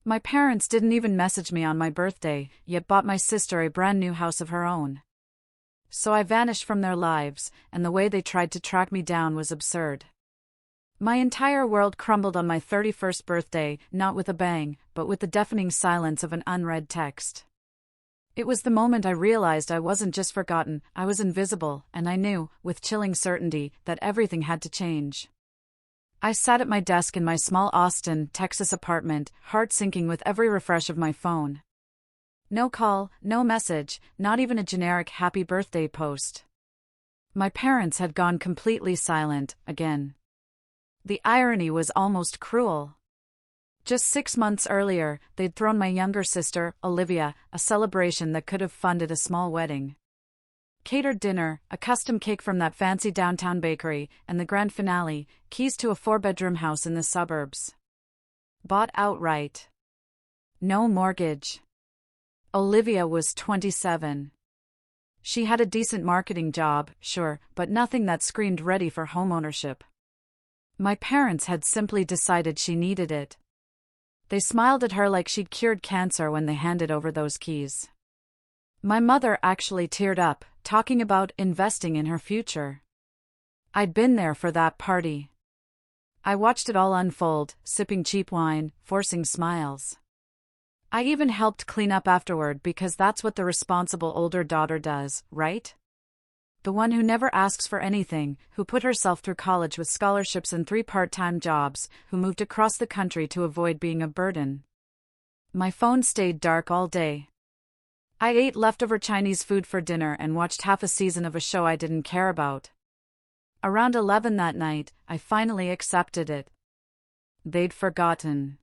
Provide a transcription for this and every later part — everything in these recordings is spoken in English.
My parents didn't even message me on my birthday, yet bought my sister a brand new house of her own. So I vanished from their lives, and the way they tried to track me down was absurd. My entire world crumbled on my 31st birthday, not with a bang, but with the deafening silence of an unread text. It was the moment I realized I wasn't just forgotten, I was invisible, and I knew, with chilling certainty, that everything had to change. I sat at my desk in my small Austin, Texas apartment, heart sinking with every refresh of my phone. No call, no message, not even a generic happy birthday post. My parents had gone completely silent, again. The irony was almost cruel. Just 6 months earlier, they'd thrown my younger sister, Olivia, a celebration that could have funded a small wedding. Catered dinner, a custom cake from that fancy downtown bakery, and the grand finale, keys to a 4-bedroom house in the suburbs. Bought outright. No mortgage. Olivia was 27. She had a decent marketing job, sure, but nothing that screamed ready for homeownership. My parents had simply decided she needed it. They smiled at her like she'd cured cancer when they handed over those keys. My mother actually teared up, talking about investing in her future. I'd been there for that party. I watched it all unfold, sipping cheap wine, forcing smiles. I even helped clean up afterward because that's what the responsible older daughter does, right? The one who never asks for anything, who put herself through college with scholarships and 3 part-time jobs, who moved across the country to avoid being a burden. My phone stayed dark all day. I ate leftover Chinese food for dinner and watched half a season of a show I didn't care about. Around 11 that night, I finally accepted it. They'd forgotten.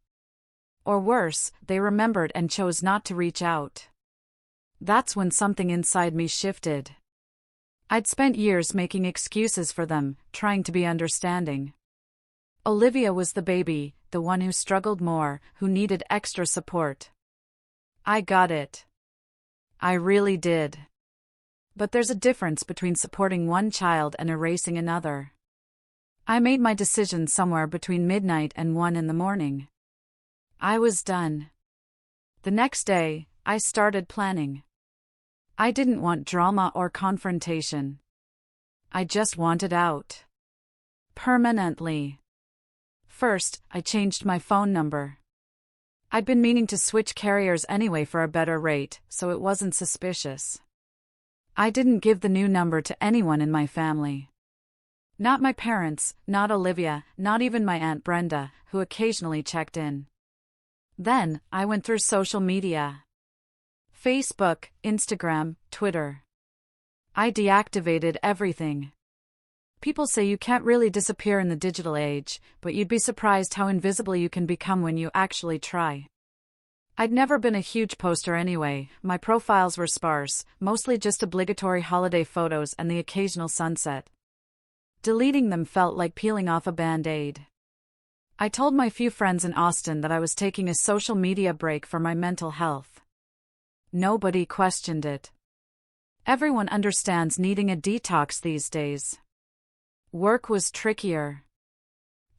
Or worse, they remembered and chose not to reach out. That's when something inside me shifted. I'd spent years making excuses for them, trying to be understanding. Olivia was the baby, the one who struggled more, who needed extra support. I got it. I really did. But there's a difference between supporting one child and erasing another. I made my decision somewhere between midnight and 1 in the morning. I was done. The next day, I started planning. I didn't want drama or confrontation. I just wanted out. Permanently. First, I changed my phone number. I'd been meaning to switch carriers anyway for a better rate, so it wasn't suspicious. I didn't give the new number to anyone in my family. Not my parents, not Olivia, not even my Aunt Brenda, who occasionally checked in. Then, I went through social media. Facebook, Instagram, Twitter. I deactivated everything. People say you can't really disappear in the digital age, but you'd be surprised how invisible you can become when you actually try. I'd never been a huge poster anyway, my profiles were sparse, mostly just obligatory holiday photos and the occasional sunset. Deleting them felt like peeling off a band-aid. I told my few friends in Austin that I was taking a social media break for my mental health. Nobody questioned it. Everyone understands needing a detox these days. Work was trickier.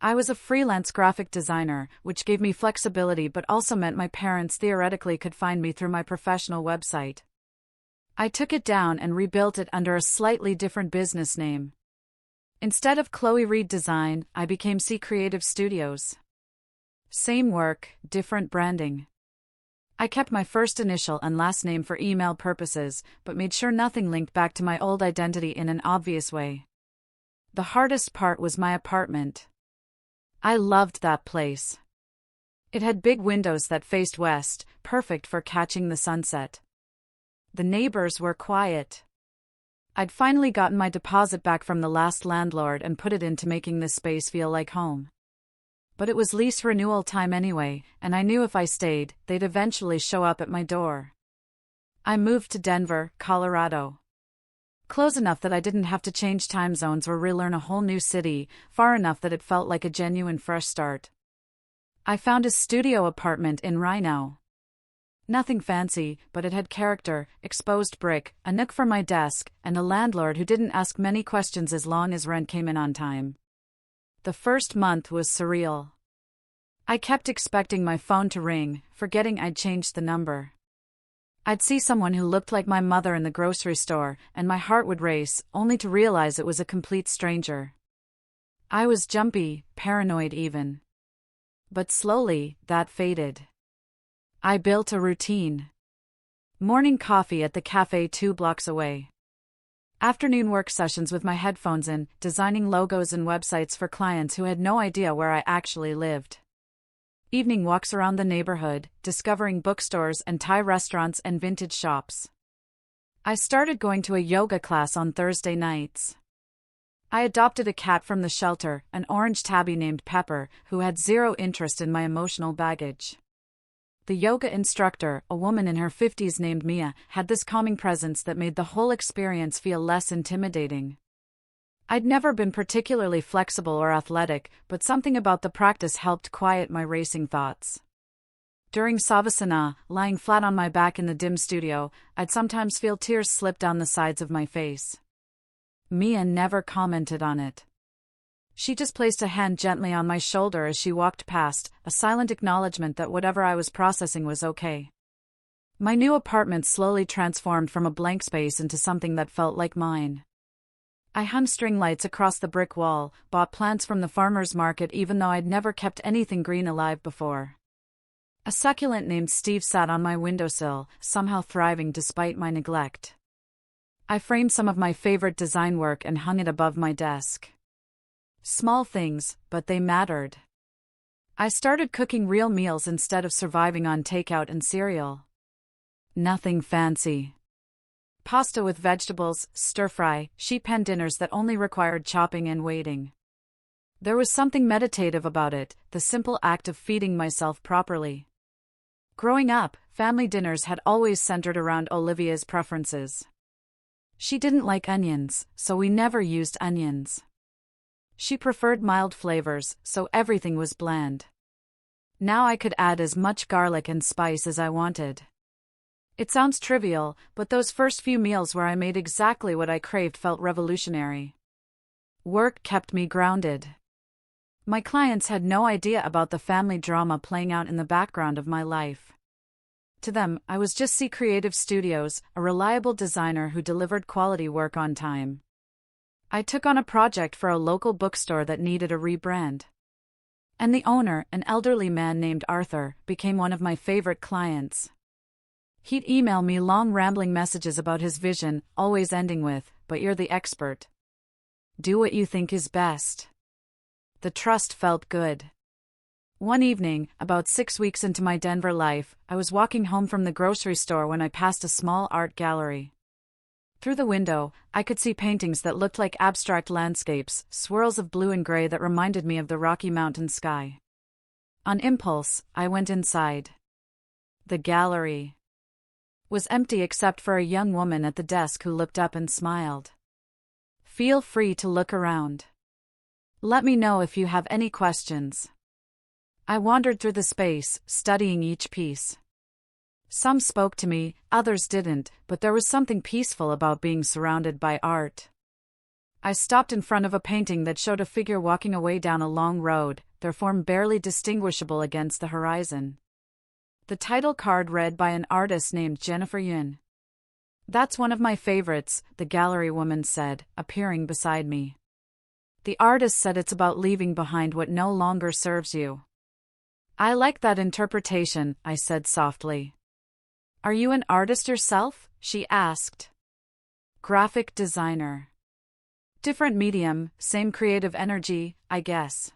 I was a freelance graphic designer, which gave me flexibility but also meant my parents theoretically could find me through my professional website. I took it down and rebuilt it under a slightly different business name. Instead of Chloe Reed Design, I became C Creative Studios. Same work, different branding. I kept my first initial and last name for email purposes, but made sure nothing linked back to my old identity in an obvious way. The hardest part was my apartment. I loved that place. It had big windows that faced west, perfect for catching the sunset. The neighbors were quiet. I'd finally gotten my deposit back from the last landlord and put it into making this space feel like home. But it was lease renewal time anyway, and I knew if I stayed, they'd eventually show up at my door. I moved to Denver, Colorado. Close enough that I didn't have to change time zones or relearn a whole new city, far enough that it felt like a genuine fresh start. I found a studio apartment in Reno. Nothing fancy, but it had character, exposed brick, a nook for my desk, and a landlord who didn't ask many questions as long as rent came in on time. The first month was surreal. I kept expecting my phone to ring, forgetting I'd changed the number. I'd see someone who looked like my mother in the grocery store, and my heart would race, only to realize it was a complete stranger. I was jumpy, paranoid even. But slowly, that faded. I built a routine. Morning coffee at the cafe 2 blocks away. Afternoon work sessions with my headphones in, designing logos and websites for clients who had no idea where I actually lived. Evening walks around the neighborhood, discovering bookstores and Thai restaurants and vintage shops. I started going to a yoga class on Thursday nights. I adopted a cat from the shelter, an orange tabby named Pepper, who had zero interest in my emotional baggage. The yoga instructor, a woman in her 50s named Mia, had this calming presence that made the whole experience feel less intimidating. I'd never been particularly flexible or athletic, but something about the practice helped quiet my racing thoughts. During savasana, lying flat on my back in the dim studio, I'd sometimes feel tears slip down the sides of my face. Mia never commented on it. She just placed a hand gently on my shoulder as she walked past, a silent acknowledgement that whatever I was processing was okay. My new apartment slowly transformed from a blank space into something that felt like mine. I hung string lights across the brick wall, bought plants from the farmer's market even though I'd never kept anything green alive before. A succulent named Steve sat on my windowsill, somehow thriving despite my neglect. I framed some of my favorite design work and hung it above my desk. Small things, but they mattered. I started cooking real meals instead of surviving on takeout and cereal. Nothing fancy. Pasta with vegetables, stir-fry, sheet pan dinners that only required chopping and waiting. There was something meditative about it, the simple act of feeding myself properly. Growing up, family dinners had always centered around Olivia's preferences. She didn't like onions, so we never used onions. She preferred mild flavors, so everything was bland. Now I could add as much garlic and spice as I wanted. It sounds trivial, but those first few meals where I made exactly what I craved felt revolutionary. Work kept me grounded. My clients had no idea about the family drama playing out in the background of my life. To them, I was just C Creative Studios, a reliable designer who delivered quality work on time. I took on a project for a local bookstore that needed a rebrand. And the owner, an elderly man named Arthur, became one of my favorite clients. He'd email me long rambling messages about his vision, always ending with, "But you're the expert. Do what you think is best." The trust felt good. One evening, about 6 weeks into my Denver life, I was walking home from the grocery store when I passed a small art gallery. Through the window, I could see paintings that looked like abstract landscapes, swirls of blue and gray that reminded me of the Rocky Mountain sky. On impulse, I went inside. The gallery was empty except for a young woman at the desk who looked up and smiled. "Feel free to look around. Let me know if you have any questions." I wandered through the space, studying each piece. Some spoke to me, others didn't, but there was something peaceful about being surrounded by art. I stopped in front of a painting that showed a figure walking away down a long road, their form barely distinguishable against the horizon. The title card read by an artist named Jennifer Yun. "That's one of my favorites," the gallery woman said, appearing beside me. "The artist said it's about leaving behind what no longer serves you." "I like that interpretation," I said softly. "Are you an artist yourself?" she asked. "Graphic designer." "Different medium, same creative energy, I guess."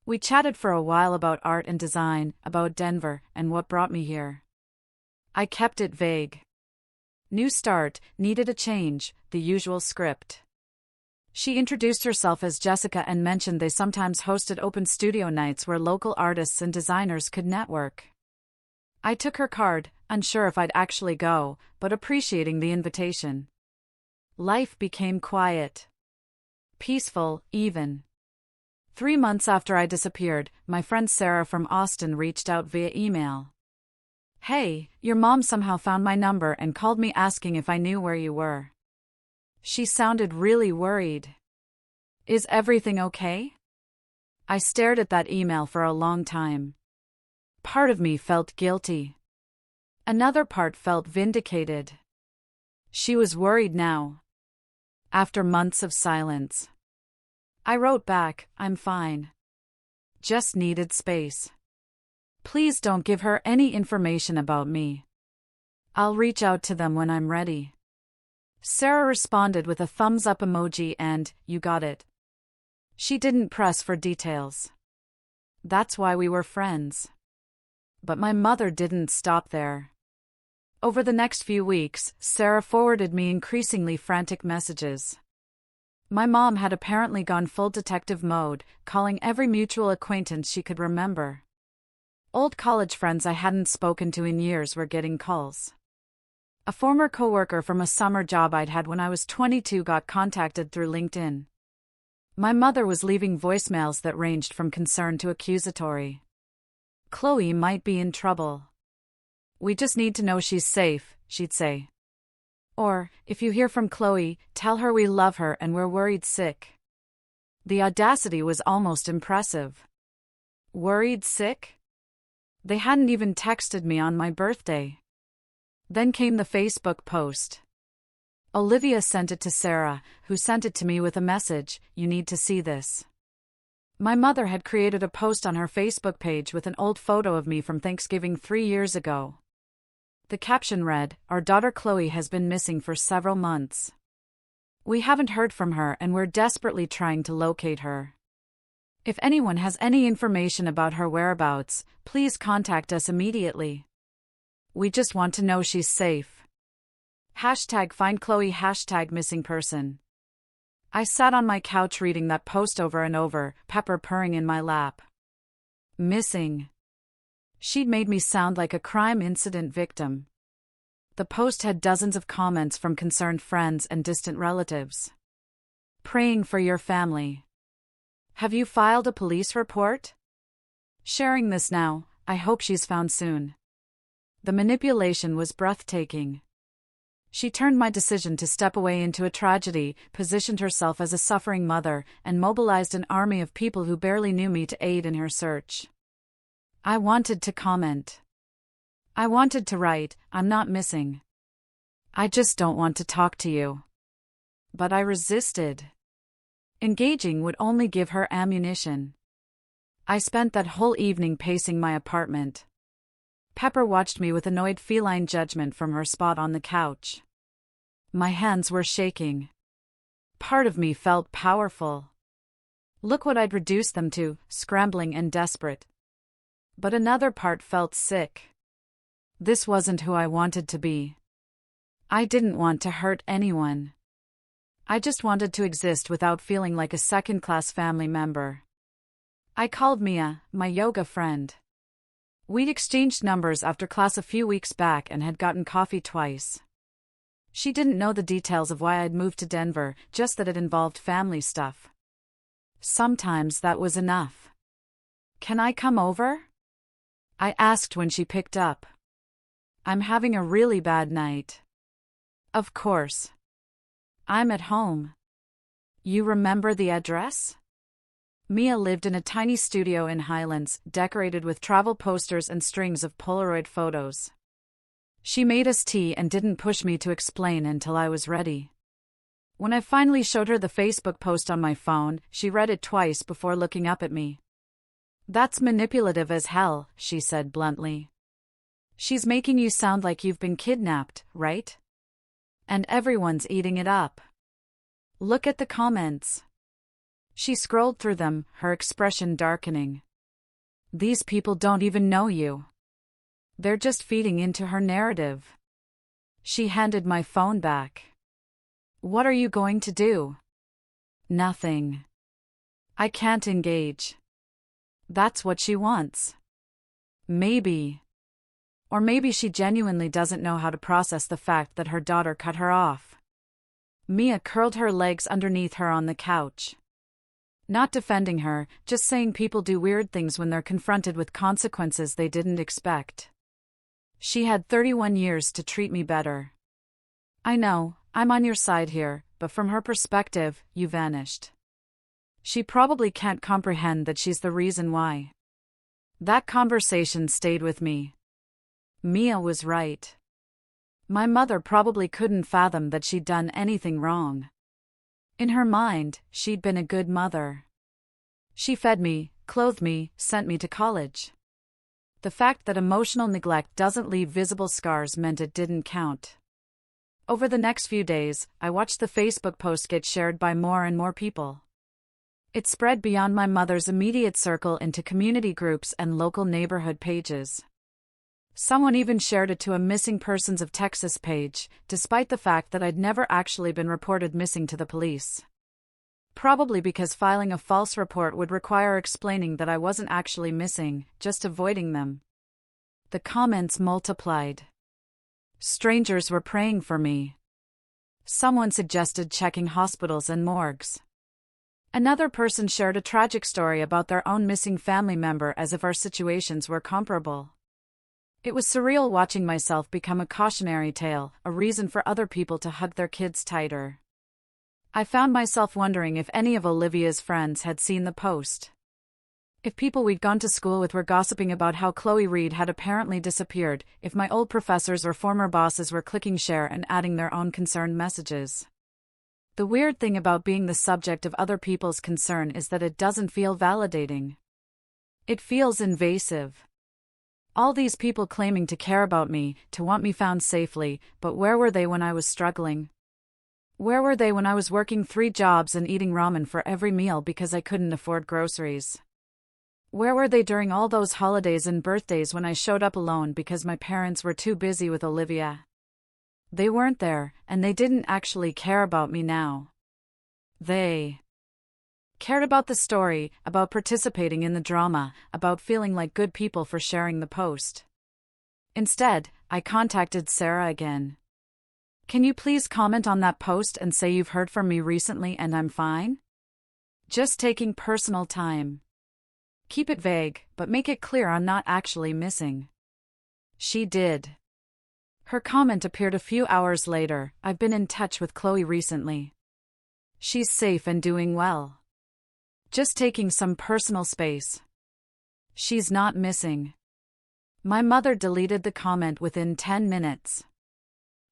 We chatted for a while about art and design, about Denver, and what brought me here. I kept it vague. New start, needed a change, the usual script. She introduced herself as Jessica and mentioned they sometimes hosted open studio nights where local artists and designers could network. I took her card, unsure if I'd actually go, but appreciating the invitation. Life became quiet. Peaceful, even. 3 months after I disappeared, my friend Sarah from Austin reached out via email. "Hey, your mom somehow found my number and called me asking if I knew where you were." She sounded really worried. "Is everything okay?" I stared at that email for a long time. Part of me felt guilty. Another part felt vindicated. She was worried now. After months of silence, I wrote back, "I'm fine. Just needed space. Please don't give her any information about me. I'll reach out to them when I'm ready." Sarah responded with a thumbs up emoji and, "You got it." She didn't press for details. That's why we were friends. But my mother didn't stop there. Over the next few weeks, Sarah forwarded me increasingly frantic messages. My mom had apparently gone full detective mode, calling every mutual acquaintance she could remember. Old college friends I hadn't spoken to in years were getting calls. A former coworker from a summer job I'd had when I was 22 got contacted through LinkedIn. My mother was leaving voicemails that ranged from concerned to accusatory. "Chloe might be in trouble. We just need to know she's safe," she'd say. Or, "If you hear from Chloe, tell her we love her and we're worried sick." The audacity was almost impressive. Worried sick? They hadn't even texted me on my birthday. Then came the Facebook post. Olivia sent it to Sarah, who sent it to me with a message, "You need to see this." My mother had created a post on her Facebook page with an old photo of me from Thanksgiving 3 years ago. The caption read, "Our daughter Chloe has been missing for several months. We haven't heard from her and we're desperately trying to locate her. If anyone has any information about her whereabouts, please contact us immediately. We just want to know she's safe. #find Chloe #missing person." I sat on my couch reading that post over and over, Pepper purring in my lap. Missing. She'd made me sound like a crime incident victim. The post had dozens of comments from concerned friends and distant relatives. "Praying for your family. Have you filed a police report? Sharing this now, I hope she's found soon." The manipulation was breathtaking. She turned my decision to step away into a tragedy, positioned herself as a suffering mother, and mobilized an army of people who barely knew me to aid in her search. I wanted to comment. I wanted to write, "I'm not missing. I just don't want to talk to you." But I resisted. Engaging would only give her ammunition. I spent that whole evening pacing my apartment. Pepper watched me with annoyed feline judgment from her spot on the couch. My hands were shaking. Part of me felt powerful. Look what I'd reduced them to, scrambling and desperate. But another part felt sick. This wasn't who I wanted to be. I didn't want to hurt anyone. I just wanted to exist without feeling like a second-class family member. I called Mia, my yoga friend. We'd exchanged numbers after class a few weeks back and had gotten coffee twice. She didn't know the details of why I'd moved to Denver, just that it involved family stuff. Sometimes that was enough. "Can I come over?" I asked when she picked up. "I'm having a really bad night." "Of course. I'm at home. You remember the address?" Mia lived in a tiny studio in Highlands, decorated with travel posters and strings of Polaroid photos. She made us tea and didn't push me to explain until I was ready. When I finally showed her the Facebook post on my phone, she read it twice before looking up at me. "That's manipulative as hell," she said bluntly. "She's making you sound like you've been kidnapped, right? And everyone's eating it up. Look at the comments." She scrolled through them, her expression darkening. "These people don't even know you. They're just feeding into her narrative." She handed my phone back. "What are you going to do?" "Nothing. I can't engage." That's what she wants. Maybe. Or maybe she genuinely doesn't know how to process the fact that her daughter cut her off. Mia curled her legs underneath her on the couch. Not defending her, just saying people do weird things when they're confronted with consequences they didn't expect. She had 31 years to treat me better. "I know, I'm on your side here, but from her perspective, you vanished. She probably can't comprehend that she's the reason why. That conversation stayed with me. Mia was right. My mother probably couldn't fathom that she'd done anything wrong. In her mind, she'd been a good mother. She fed me, clothed me, sent me to college. The fact that emotional neglect doesn't leave visible scars meant it didn't count. Over the next few days, I watched the Facebook post get shared by more and more people. It spread beyond my mother's immediate circle into community groups and local neighborhood pages. Someone even shared it to a Missing Persons of Texas page, despite the fact that I'd never actually been reported missing to the police. Probably because filing a false report would require explaining that I wasn't actually missing, just avoiding them. The comments multiplied. Strangers were praying for me. Someone suggested checking hospitals and morgues. Another person shared a tragic story about their own missing family member as if our situations were comparable. It was surreal watching myself become a cautionary tale, a reason for other people to hug their kids tighter. I found myself wondering if any of Olivia's friends had seen the post. If people we'd gone to school with were gossiping about how Chloe Reed had apparently disappeared, if my old professors or former bosses were clicking share and adding their own concerned messages. The weird thing about being the subject of other people's concern is that it doesn't feel validating. It feels invasive. All these people claiming to care about me, to want me found safely, but where were they when I was struggling? Where were they when I was working 3 jobs and eating ramen for every meal because I couldn't afford groceries? Where were they during all those holidays and birthdays when I showed up alone because my parents were too busy with Olivia? They weren't there, and they didn't actually care about me now. They cared about the story, about participating in the drama, about feeling like good people for sharing the post. Instead, I contacted Sarah again. Can you please comment on that post and say you've heard from me recently and I'm fine? Just taking personal time. Keep it vague, but make it clear I'm not actually missing. She did. Her comment appeared a few hours later. I've been in touch with Chloe recently. She's safe and doing well. Just taking some personal space. She's not missing. My mother deleted the comment within 10 minutes.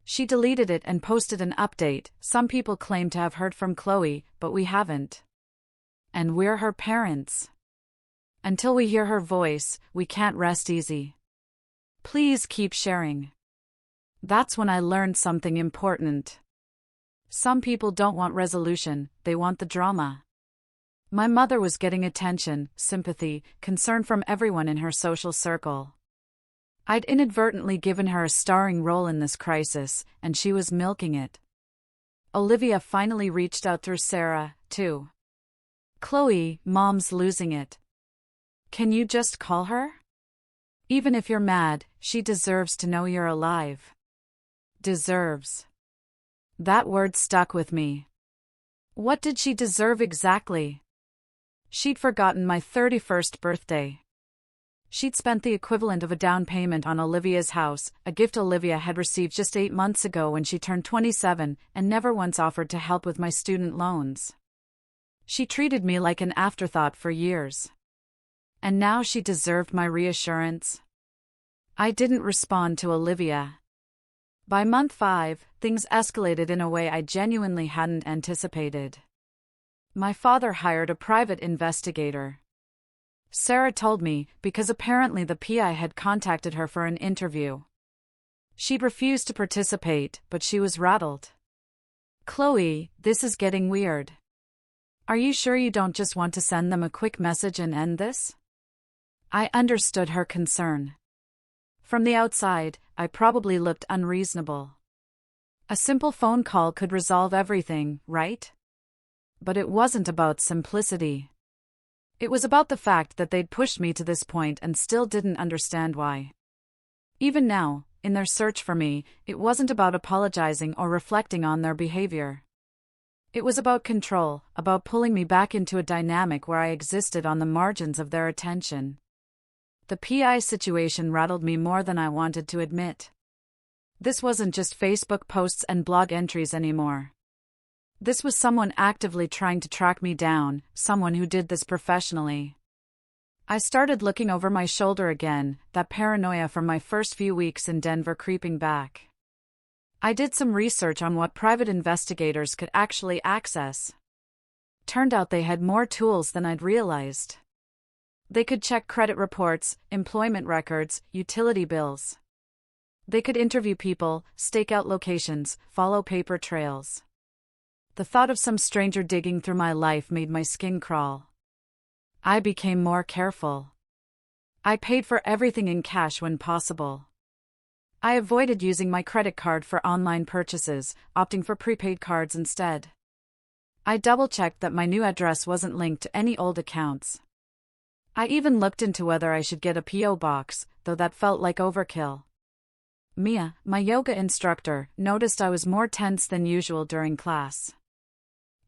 She deleted it and posted an update. Some people claim to have heard from Chloe, but we haven't. And we're her parents. Until we hear her voice, we can't rest easy. Please keep sharing. That's when I learned something important. Some people don't want resolution, they want the drama. My mother was getting attention, sympathy, concern from everyone in her social circle. I'd inadvertently given her a starring role in this crisis, and she was milking it. Olivia finally reached out through Sarah, too. Chloe, Mom's losing it. Can you just call her? Even if you're mad, she deserves to know you're alive. Deserves. That word stuck with me. What did she deserve exactly? She'd forgotten my 31st birthday. She'd spent the equivalent of a down payment on Olivia's house, a gift Olivia had received just 8 months ago when she turned 27, and never once offered to help with my student loans. She treated me like an afterthought for years. And now she deserved my reassurance. I didn't respond to Olivia. By month 5, things escalated in a way I genuinely hadn't anticipated. My father hired a private investigator. Sarah told me, because apparently the PI had contacted her for an interview. She'd refused to participate, but she was rattled. Chloe, this is getting weird. Are you sure you don't just want to send them a quick message and end this? I understood her concern. From the outside, I probably looked unreasonable. A simple phone call could resolve everything, right? But it wasn't about simplicity. It was about the fact that they'd pushed me to this point and still didn't understand why. Even now, in their search for me, it wasn't about apologizing or reflecting on their behavior. It was about control, about pulling me back into a dynamic where I existed on the margins of their attention. The PI situation rattled me more than I wanted to admit. This wasn't just Facebook posts and blog entries anymore. This was someone actively trying to track me down, someone who did this professionally. I started looking over my shoulder again, that paranoia from my first few weeks in Denver creeping back. I did some research on what private investigators could actually access. Turned out they had more tools than I'd realized. They could check credit reports, employment records, utility bills. They could interview people, stake out locations, follow paper trails. The thought of some stranger digging through my life made my skin crawl. I became more careful. I paid for everything in cash when possible. I avoided using my credit card for online purchases, opting for prepaid cards instead. I double-checked that my new address wasn't linked to any old accounts. I even looked into whether I should get a P.O. box, though that felt like overkill. Mia, my yoga instructor, noticed I was more tense than usual during class.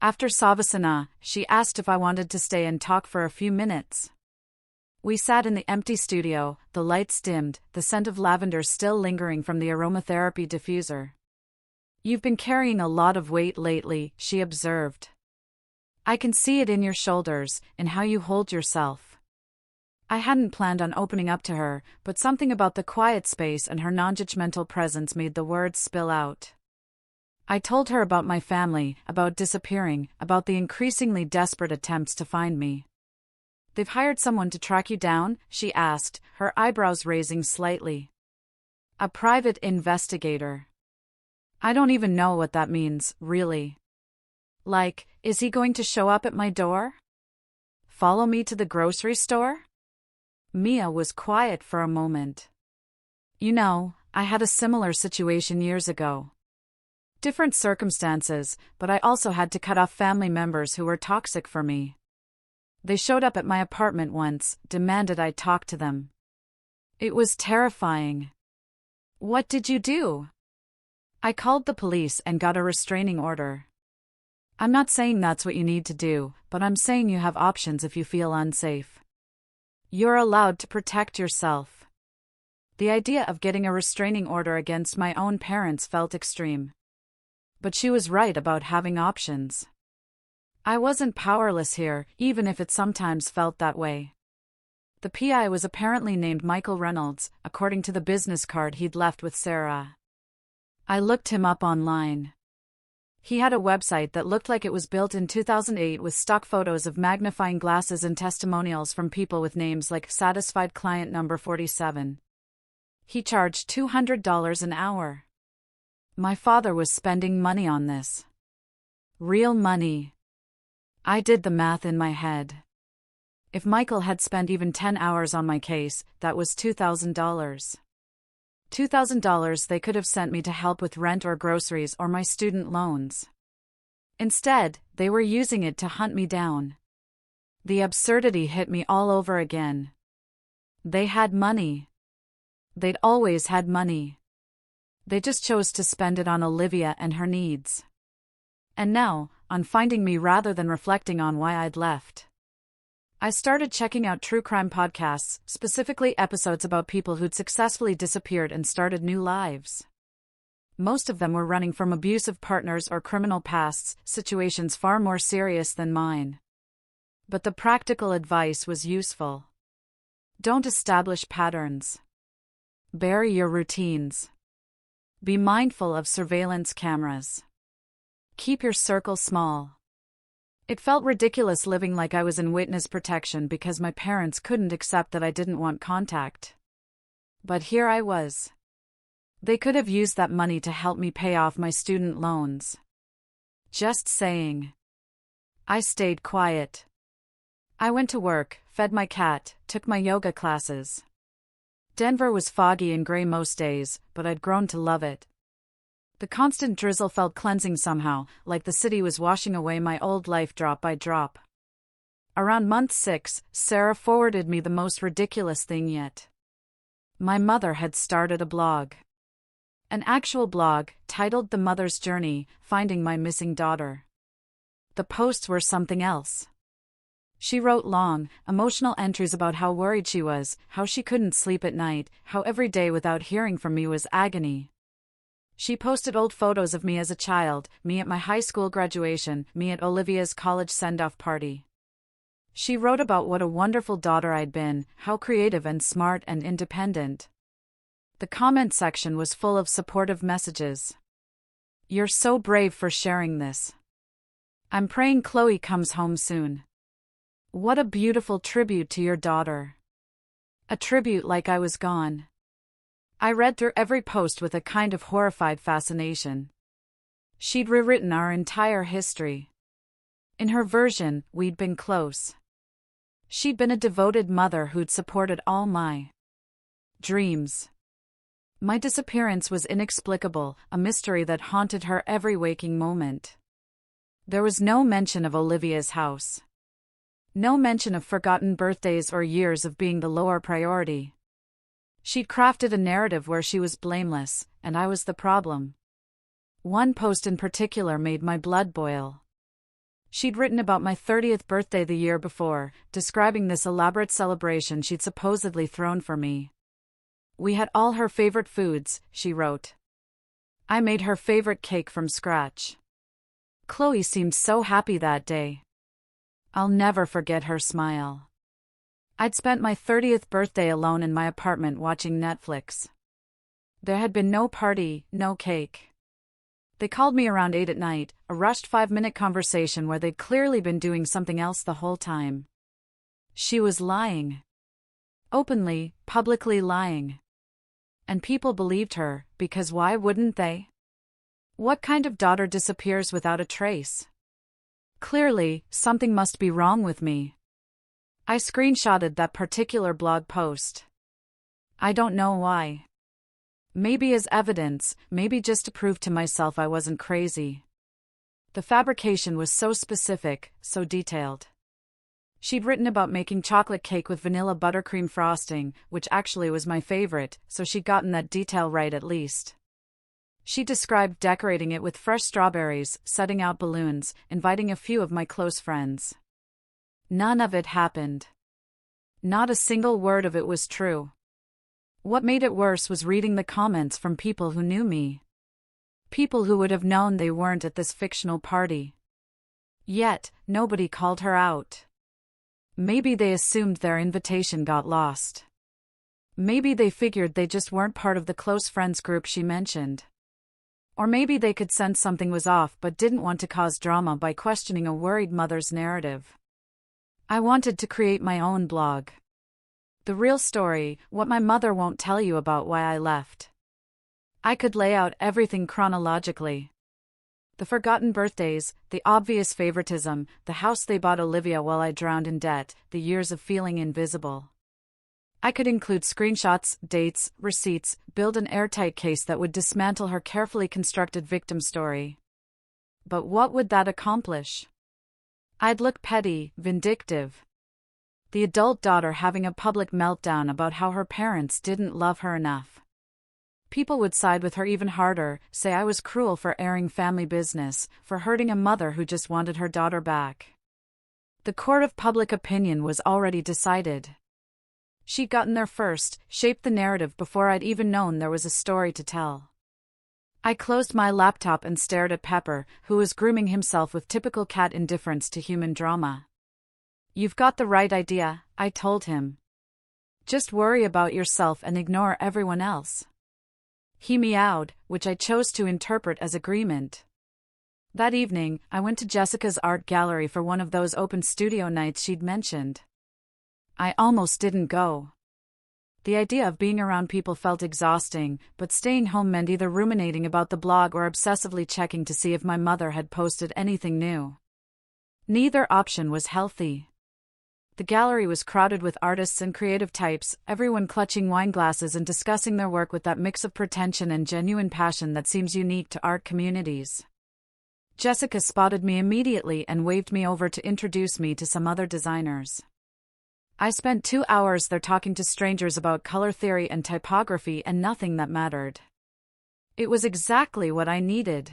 After Savasana, she asked if I wanted to stay and talk for a few minutes. We sat in the empty studio, the lights dimmed, the scent of lavender still lingering from the aromatherapy diffuser. "You've been carrying a lot of weight lately," she observed. "I can see it in your shoulders, in how you hold yourself." I hadn't planned on opening up to her, but something about the quiet space and her non-judgmental presence made the words spill out. I told her about my family, about disappearing, about the increasingly desperate attempts to find me. "They've hired someone to track you down?" she asked, her eyebrows raising slightly. "A private investigator. I don't even know what that means, really. Like, is he going to show up at my door? Follow me to the grocery store?" Mia was quiet for a moment. "You know, I had a similar situation years ago. Different circumstances, but I also had to cut off family members who were toxic for me. They showed up at my apartment once, demanded I talk to them. It was terrifying." "What did you do?" "I called the police and got a restraining order. I'm not saying that's what you need to do, but I'm saying you have options if you feel unsafe. You're allowed to protect yourself." The idea of getting a restraining order against my own parents felt extreme. But she was right about having options. I wasn't powerless here, even if it sometimes felt that way. The PI was apparently named Michael Reynolds, according to the business card he'd left with Sarah. I looked him up online. He had a website that looked like it was built in 2008 with stock photos of magnifying glasses and testimonials from people with names like Satisfied Client Number 47. He charged $200 an hour. My father was spending money on this. Real money. I did the math in my head. If Michael had spent even 10 hours on my case, that was $2,000. $2,000 they could have sent me to help with rent or groceries or my student loans. Instead, they were using it to hunt me down. The absurdity hit me all over again. They had money. They'd always had money. They just chose to spend it on Olivia and her needs. And now, on finding me rather than reflecting on why I'd left. I started checking out true crime podcasts, specifically episodes about people who'd successfully disappeared and started new lives. Most of them were running from abusive partners or criminal pasts, situations far more serious than mine. But the practical advice was useful. Don't establish patterns. Bury your routines. Be mindful of surveillance cameras. Keep your circle small. It felt ridiculous living like I was in witness protection because my parents couldn't accept that I didn't want contact. But here I was. They could have used that money to help me pay off my student loans. Just saying. I stayed quiet. I went to work, fed my cat, took my yoga classes. Denver was foggy and gray most days, but I'd grown to love it. The constant drizzle felt cleansing somehow, like the city was washing away my old life drop by drop. Around month 6, Sarah forwarded me the most ridiculous thing yet. My mother had started a blog. An actual blog, titled The Mother's Journey, Finding My Missing Daughter. The posts were something else. She wrote long, emotional entries about how worried she was, how she couldn't sleep at night, how every day without hearing from me was agony. She posted old photos of me as a child, me at my high school graduation, me at Olivia's college send-off party. She wrote about what a wonderful daughter I'd been, how creative and smart and independent. The comment section was full of supportive messages. "You're so brave for sharing this. I'm praying Chloe comes home soon. What a beautiful tribute to your daughter. A tribute like I was gone." I read through every post with a kind of horrified fascination. She'd rewritten our entire history. In her version, we'd been close. She'd been a devoted mother who'd supported all my dreams. My disappearance was inexplicable, a mystery that haunted her every waking moment. There was no mention of Olivia's house. No mention of forgotten birthdays or years of being the lower priority. She'd crafted a narrative where she was blameless, and I was the problem. One post in particular made my blood boil. She'd written about my 30th birthday the year before, describing this elaborate celebration she'd supposedly thrown for me. We had all her favorite foods, she wrote. I made her favorite cake from scratch. Chloe seemed so happy that day. I'll never forget her smile. I'd spent my 30th birthday alone in my apartment watching Netflix. There had been no party, no cake. They called me around 8 at night, a rushed 5-minute conversation where they'd clearly been doing something else the whole time. She was lying. Openly, publicly lying. And people believed her, because why wouldn't they? What kind of daughter disappears without a trace? Clearly, something must be wrong with me. I screenshotted that particular blog post. I don't know why. Maybe as evidence, maybe just to prove to myself I wasn't crazy. The fabrication was so specific, so detailed. She'd written about making chocolate cake with vanilla buttercream frosting, which actually was my favorite, so she'd gotten that detail right at least. She described decorating it with fresh strawberries, setting out balloons, inviting a few of my close friends. None of it happened. Not a single word of it was true. What made it worse was reading the comments from people who knew me. People who would have known they weren't at this fictional party. Yet, nobody called her out. Maybe they assumed their invitation got lost. Maybe they figured they just weren't part of the close friends group she mentioned. Or maybe they could sense something was off but didn't want to cause drama by questioning a worried mother's narrative. I wanted to create my own blog. The real story, what my mother won't tell you about why I left. I could lay out everything chronologically. The forgotten birthdays, the obvious favoritism, the house they bought Olivia while I drowned in debt, the years of feeling invisible. I could include screenshots, dates, receipts, build an airtight case that would dismantle her carefully constructed victim story. But what would that accomplish? I'd look petty, vindictive. The adult daughter having a public meltdown about how her parents didn't love her enough. People would side with her even harder, say I was cruel for airing family business, for hurting a mother who just wanted her daughter back. The court of public opinion was already decided. She'd gotten there first, shaped the narrative before I'd even known there was a story to tell. I closed my laptop and stared at Pepper, who was grooming himself with typical cat indifference to human drama. You've got the right idea, I told him. Just worry about yourself and ignore everyone else. He meowed, which I chose to interpret as agreement. That evening, I went to Jessica's art gallery for one of those open studio nights she'd mentioned. I almost didn't go. The idea of being around people felt exhausting, but staying home meant either ruminating about the blog or obsessively checking to see if my mother had posted anything new. Neither option was healthy. The gallery was crowded with artists and creative types, everyone clutching wine glasses and discussing their work with that mix of pretension and genuine passion that seems unique to art communities. Jessica spotted me immediately and waved me over to introduce me to some other designers. I spent 2 hours there talking to strangers about color theory and typography and nothing that mattered. It was exactly what I needed.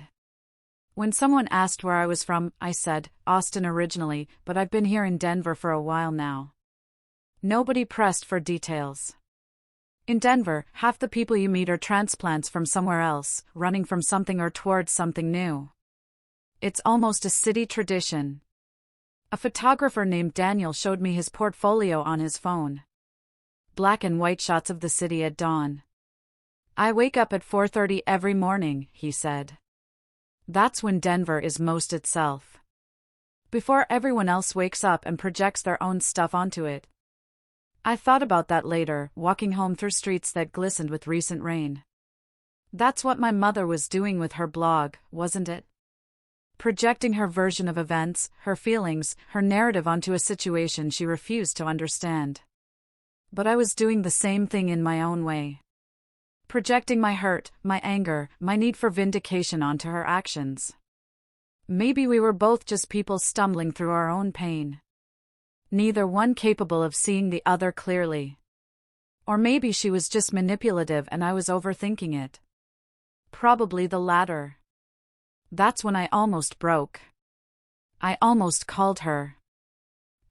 When someone asked where I was from, I said, Austin originally, but I've been here in Denver for a while now. Nobody pressed for details. In Denver, half the people you meet are transplants from somewhere else, running from something or towards something new. It's almost a city tradition. A photographer named Daniel showed me his portfolio on his phone. Black and white shots of the city at dawn. I wake up at 4:30 every morning, he said. That's when Denver is most itself. Before everyone else wakes up and projects their own stuff onto it. I thought about that later, walking home through streets that glistened with recent rain. That's what my mother was doing with her blog, wasn't it? Projecting her version of events, her feelings, her narrative onto a situation she refused to understand. But I was doing the same thing in my own way. Projecting my hurt, my anger, my need for vindication onto her actions. Maybe we were both just people stumbling through our own pain. Neither one capable of seeing the other clearly. Or maybe she was just manipulative and I was overthinking it. Probably the latter. That's when I almost broke. I almost called her.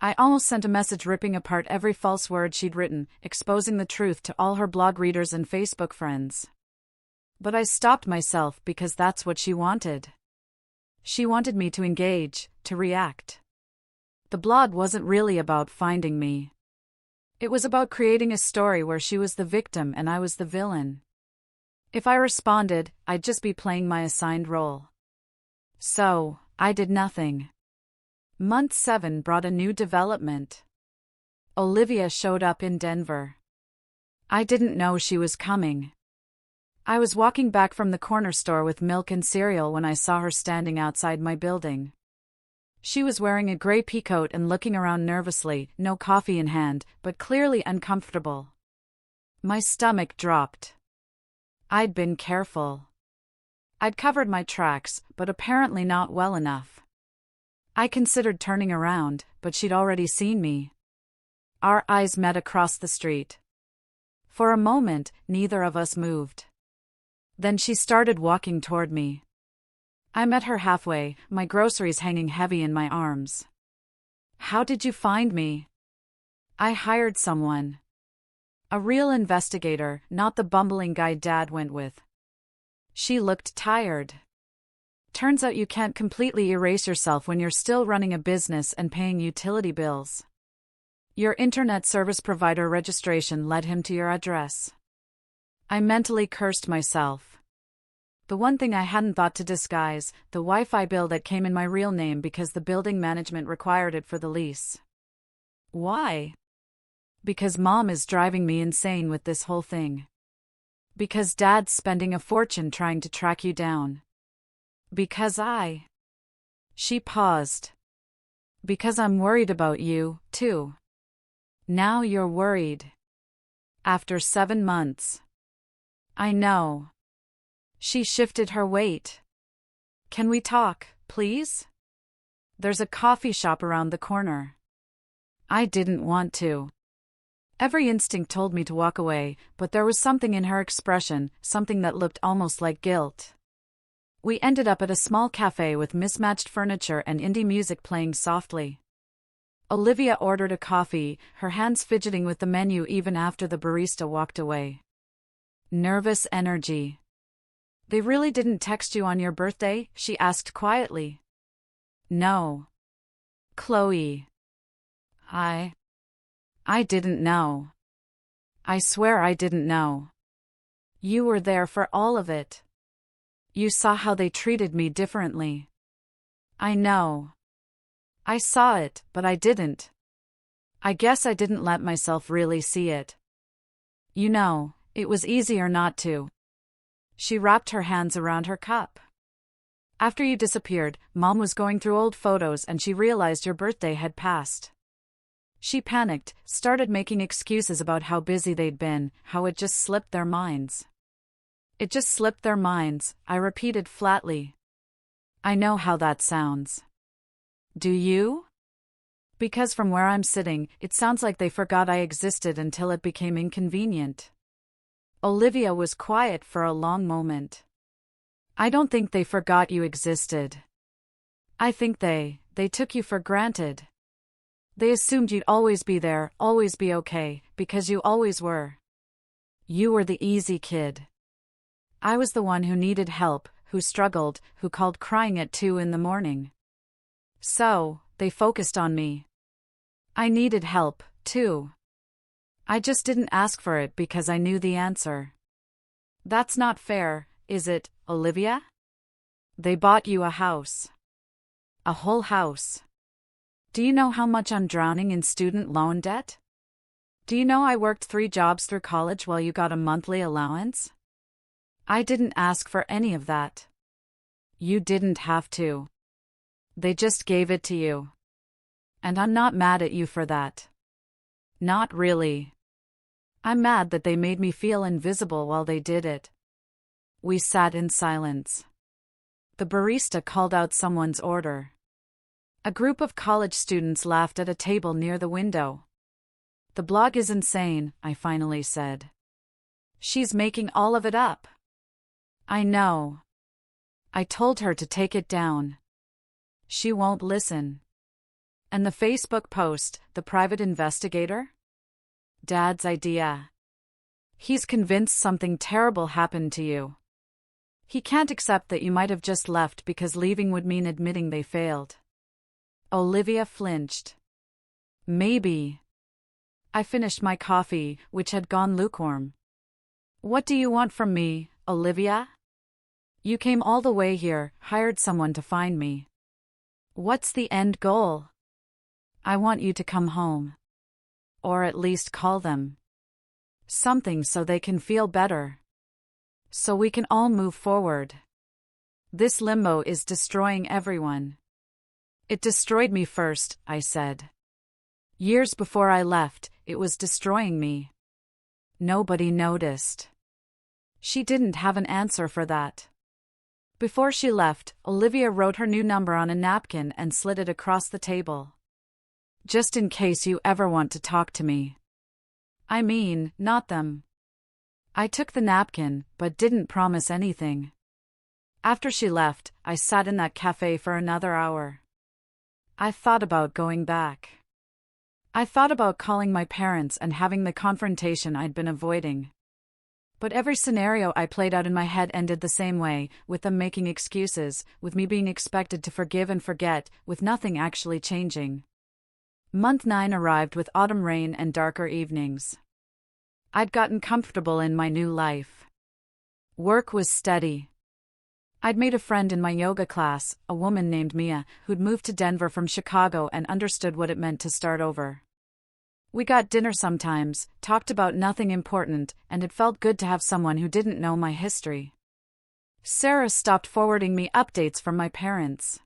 I almost sent a message ripping apart every false word she'd written, exposing the truth to all her blog readers and Facebook friends. But I stopped myself because that's what she wanted. She wanted me to engage, to react. The blog wasn't really about finding me. It was about creating a story where she was the victim and I was the villain. If I responded, I'd just be playing my assigned role. So, I did nothing. Month 7 brought a new development. Olivia showed up in Denver. I didn't know she was coming. I was walking back from the corner store with milk and cereal when I saw her standing outside my building. She was wearing a gray pea coat and looking around nervously, no coffee in hand, but clearly uncomfortable. My stomach dropped. I'd been careful. I'd covered my tracks, but apparently not well enough. I considered turning around, but she'd already seen me. Our eyes met across the street. For a moment, neither of us moved. Then she started walking toward me. I met her halfway, my groceries hanging heavy in my arms. How did you find me? I hired someone. A real investigator, not the bumbling guy Dad went with. She looked tired. Turns out you can't completely erase yourself when you're still running a business and paying utility bills. Your internet service provider registration led him to your address. I mentally cursed myself. The one thing I hadn't thought to disguise, the Wi-Fi bill that came in my real name because the building management required it for the lease. Why? Because Mom is driving me insane with this whole thing. Because Dad's spending a fortune trying to track you down. Because She paused. Because I'm worried about you, too. Now you're worried. After 7 months. I know. She shifted her weight. Can we talk, please? There's a coffee shop around the corner. I didn't want to. Every instinct told me to walk away, but there was something in her expression, something that looked almost like guilt. We ended up at a small cafe with mismatched furniture and indie music playing softly. Olivia ordered a coffee, her hands fidgeting with the menu even after the barista walked away. Nervous energy. They really didn't text you on your birthday? She asked quietly. No. Chloe. I didn't know. I swear I didn't know. You were there for all of it. You saw how they treated me differently. I know. I saw it, but I didn't. I guess I didn't let myself really see it. You know, it was easier not to. She wrapped her hands around her cup. After you disappeared, Mom was going through old photos and she realized your birthday had passed. She panicked, started making excuses about how busy they'd been, how it just slipped their minds. It just slipped their minds, I repeated flatly. I know how that sounds. Do you? Because from where I'm sitting, it sounds like they forgot I existed until it became inconvenient. Olivia was quiet for a long moment. I don't think they forgot you existed. I think they took you for granted. They assumed you'd always be there, always be okay, because you always were. You were the easy kid. I was the one who needed help, who struggled, who called crying at 2 in the morning. So, they focused on me. I needed help, too. I just didn't ask for it because I knew the answer. That's not fair, is it, Olivia? They bought you a house. A whole house. Do you know how much I'm drowning in student loan debt? Do you know I worked 3 jobs through college while you got a monthly allowance? I didn't ask for any of that. You didn't have to. They just gave it to you. And I'm not mad at you for that. Not really. I'm mad that they made me feel invisible while they did it. We sat in silence. The barista called out someone's order. A group of college students laughed at a table near the window. The blog is insane, I finally said. She's making all of it up. I know. I told her to take it down. She won't listen. And the Facebook post, the private investigator? Dad's idea. He's convinced something terrible happened to you. He can't accept that you might have just left because leaving would mean admitting they failed. Olivia flinched. Maybe. I finished my coffee, which had gone lukewarm. What do you want from me, Olivia? You came all the way here, hired someone to find me. What's the end goal? I want you to come home. Or at least call them. Something so they can feel better. So we can all move forward. This limbo is destroying everyone. It destroyed me first, I said. Years before I left, it was destroying me. Nobody noticed. She didn't have an answer for that. Before she left, Olivia wrote her new number on a napkin and slid it across the table. Just in case you ever want to talk to me. I mean, not them. I took the napkin, but didn't promise anything. After she left, I sat in that cafe for another hour. I thought about going back. I thought about calling my parents and having the confrontation I'd been avoiding. But every scenario I played out in my head ended the same way, with them making excuses, with me being expected to forgive and forget, with nothing actually changing. Month 9 arrived with autumn rain and darker evenings. I'd gotten comfortable in my new life. Work was steady. I'd made a friend in my yoga class, a woman named Mia, who'd moved to Denver from Chicago and understood what it meant to start over. We got dinner sometimes, talked about nothing important, and it felt good to have someone who didn't know my history. Sarah stopped forwarding me updates from my parents.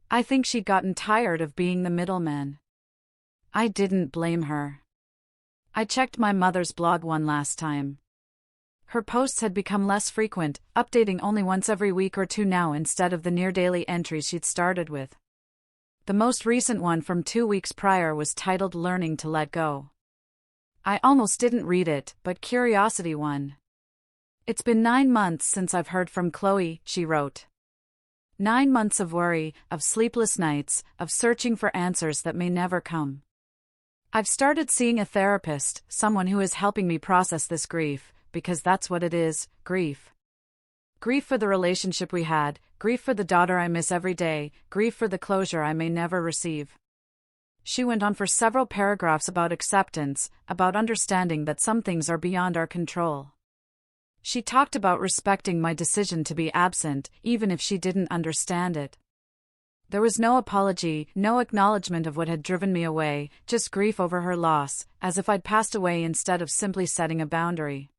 I think she'd gotten tired of being the middleman. I didn't blame her. I checked my mother's blog one last time. Her posts had become less frequent, updating only once every week or two now instead of the near-daily entries she'd started with. The most recent one from 2 weeks prior was titled Learning to Let Go. I almost didn't read it, but curiosity won. It's been 9 months since I've heard from Chloe, she wrote. 9 months of worry, of sleepless nights, of searching for answers that may never come. I've started seeing a therapist, someone who is helping me process this grief, because that's what it is, grief. Grief for the relationship we had, grief for the daughter I miss every day, grief for the closure I may never receive. She went on for several paragraphs about acceptance, about understanding that some things are beyond our control. She talked about respecting my decision to be absent, even if she didn't understand it. There was no apology, no acknowledgement of what had driven me away, just grief over her loss, as if I'd passed away instead of simply setting a boundary.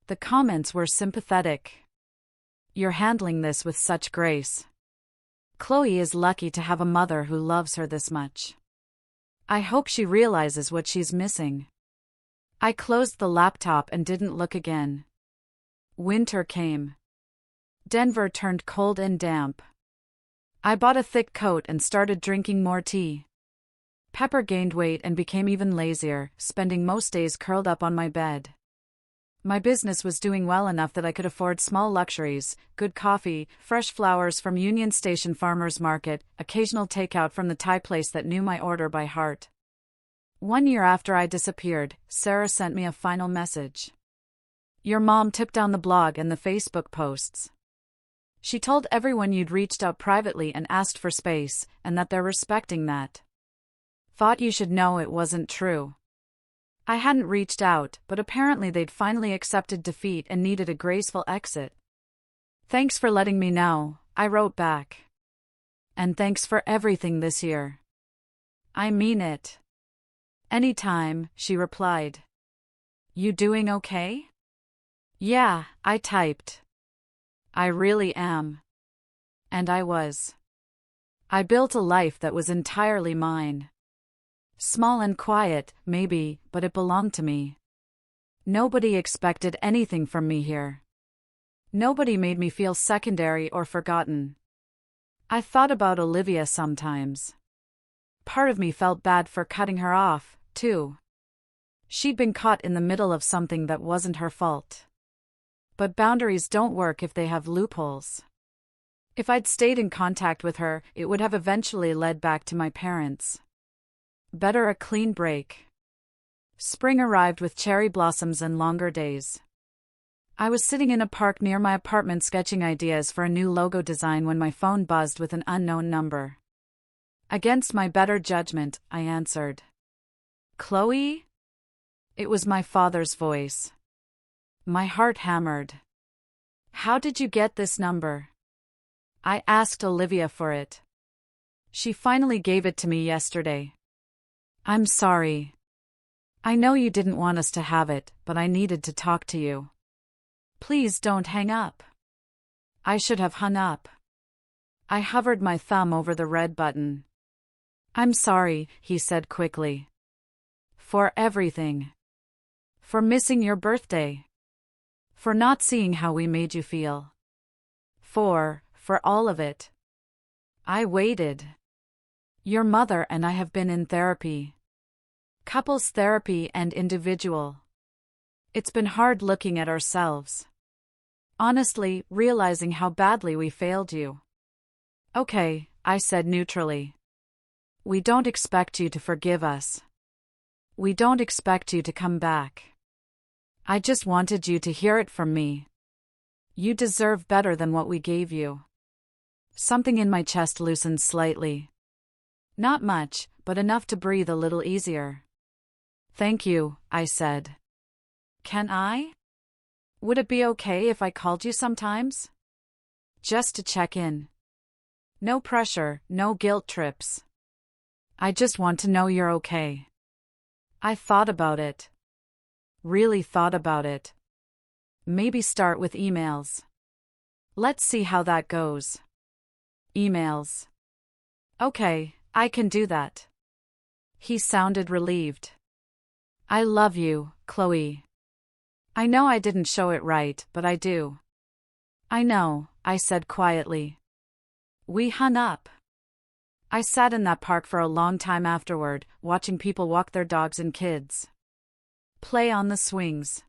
The comments were sympathetic. You're handling this with such grace. Chloe is lucky to have a mother who loves her this much. I hope she realizes what she's missing. I closed the laptop and didn't look again. Winter came. Denver turned cold and damp. I bought a thick coat and started drinking more tea. Pepper gained weight and became even lazier, spending most days curled up on my bed. My business was doing well enough that I could afford small luxuries, good coffee, fresh flowers from Union Station Farmers Market, occasional takeout from the Thai place that knew my order by heart. 1 year after I disappeared, Sarah sent me a final message. Your mom took down the blog and the Facebook posts. She told everyone you'd reached out privately and asked for space, and that they're respecting that. Thought you should know it wasn't true. I hadn't reached out, but apparently they'd finally accepted defeat and needed a graceful exit. Thanks for letting me know, I wrote back. And thanks for everything this year. I mean it. Anytime, she replied. You doing okay? Yeah, I typed. I really am. And I was. I built a life that was entirely mine. Small and quiet, maybe, but it belonged to me. Nobody expected anything from me here. Nobody made me feel secondary or forgotten. I thought about Olivia sometimes. Part of me felt bad for cutting her off, too. She'd been caught in the middle of something that wasn't her fault. But boundaries don't work if they have loopholes. If I'd stayed in contact with her, it would have eventually led back to my parents. Better a clean break. Spring arrived with cherry blossoms and longer days. I was sitting in a park near my apartment sketching ideas for a new logo design when my phone buzzed with an unknown number. Against my better judgment, I answered. Chloe? It was my father's voice. My heart hammered. How did you get this number? I asked Olivia for it. She finally gave it to me yesterday. I'm sorry. I know you didn't want us to have it, but I needed to talk to you. Please don't hang up. I should have hung up. I hovered my thumb over the red button. I'm sorry, he said quickly. For everything. For missing your birthday. For not seeing how we made you feel. For all of it. I waited. Your mother and I have been in therapy. Couples therapy and individual. It's been hard looking at ourselves. Honestly, realizing how badly we failed you. Okay, I said neutrally. We don't expect you to forgive us. We don't expect you to come back. I just wanted you to hear it from me. You deserve better than what we gave you. Something in my chest loosened slightly. Not much, but enough to breathe a little easier. Thank you, I said. Can I? Would it be okay if I called you sometimes? Just to check in. No pressure, no guilt trips. I just want to know you're okay. I thought about it. Really thought about it. Maybe start with emails. Let's see how that goes. Emails. Okay, I can do that. He sounded relieved. I love you, Chloe. I know I didn't show it right, but I do. I know, I said quietly. We hung up. I sat in that park for a long time afterward, watching people walk their dogs and kids. Play on the swings.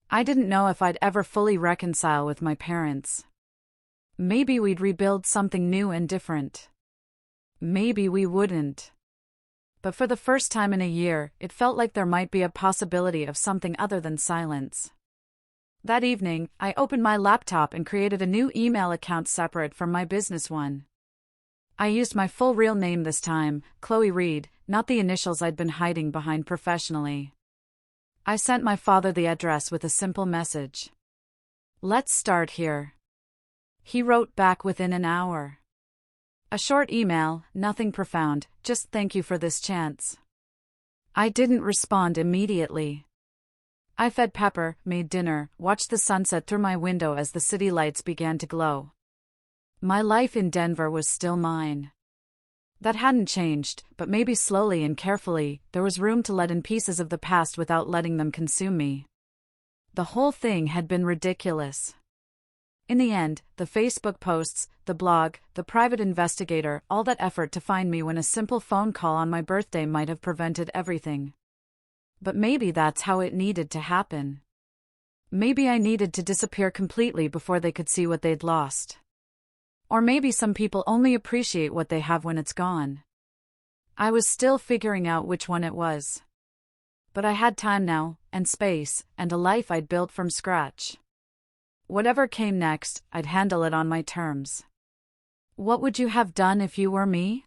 I didn't know if I'd ever fully reconcile with my parents. Maybe we'd rebuild something new and different. Maybe we wouldn't. But for the first time in a year, it felt like there might be a possibility of something other than silence. That evening, I opened my laptop and created a new email account separate from my business one. I used my full real name this time, Chloe Reed, not the initials I'd been hiding behind professionally. I sent my father the address with a simple message. Let's start here. He wrote back within an hour. A short email, nothing profound, just thank you for this chance. I didn't respond immediately. I fed Pepper, made dinner, watched the sunset through my window as the city lights began to glow. My life in Denver was still mine. That hadn't changed, but maybe slowly and carefully, there was room to let in pieces of the past without letting them consume me. The whole thing had been ridiculous. In the end, the Facebook posts, the blog, the private investigator, all that effort to find me when a simple phone call on my birthday might have prevented everything. But maybe that's how it needed to happen. Maybe I needed to disappear completely before they could see what they'd lost. Or maybe some people only appreciate what they have when it's gone. I was still figuring out which one it was. But I had time now, and space, and a life I'd built from scratch. Whatever came next, I'd handle it on my terms. What would you have done if you were me?